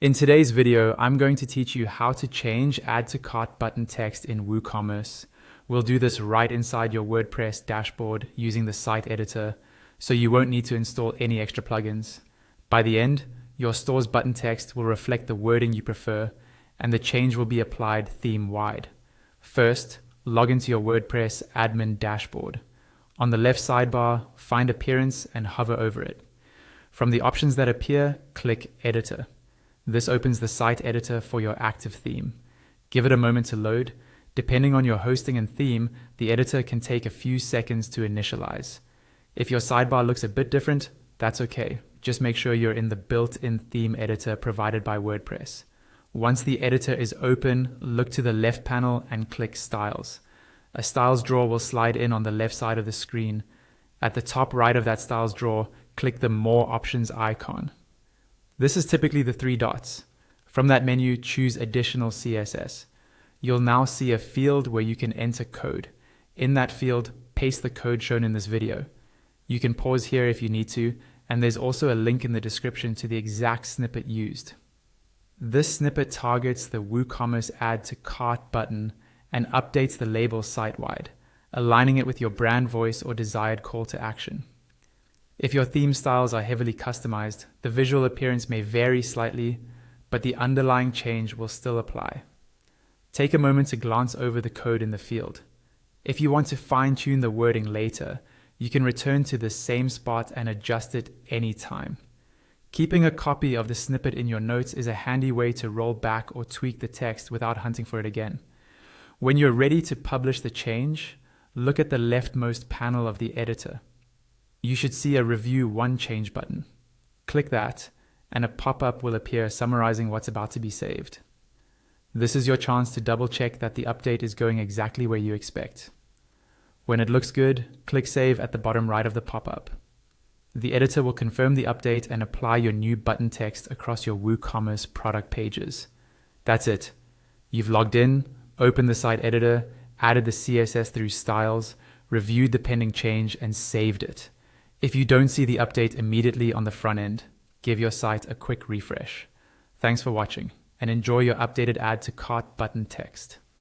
In today's video, I'm going to teach you how to change add to cart button text in WooCommerce. We'll do this right inside your WordPress dashboard using the site editor, so you won't need to install any extra plugins. By the end, your store's button text will reflect the wording you prefer, and the change will be applied theme-wide. First, log into your WordPress admin dashboard. On the left sidebar, find Appearance and hover over it. From the options that appear, click Editor. This opens the site editor for your active theme. Give it a moment to load. Depending on your hosting and theme, the editor can take a few seconds to initialize. If your sidebar looks a bit different, that's okay. Just make sure you're in the built-in theme editor provided by WordPress. Once the editor is open, look to the left panel and click Styles. A styles drawer will slide in on the left side of the screen. At the top right of that styles drawer, click the More Options icon. This is typically the three dots. From that menu, choose Additional CSS. You'll now see a field where you can enter code. In that field, paste the code shown in this video. You can pause here if you need to, and there's also a link in the description to the exact snippet used. This snippet targets the WooCommerce Add to Cart button and updates the label site-wide, aligning it with your brand voice or desired call to action. If your theme styles are heavily customized, the visual appearance may vary slightly, but the underlying change will still apply. Take a moment to glance over the code in the field. If you want to fine-tune the wording later, you can return to the same spot and adjust it anytime. Keeping a copy of the snippet in your notes is a handy way to roll back or tweak the text without hunting for it again. When you're ready to publish the change, look at the leftmost panel of the editor. You should see a Review One Change button. Click that, and a pop-up will appear summarizing what's about to be saved. This is your chance to double-check that the update is going exactly where you expect. When it looks good, click Save at the bottom right of the pop-up. The editor will confirm the update and apply your new button text across your WooCommerce product pages. That's it. You've logged in, opened the site editor, added the CSS through styles, reviewed the pending change, and saved it. If you don't see the update immediately on the front end, give your site a quick refresh. Thanks for watching, and enjoy your updated add to cart button text.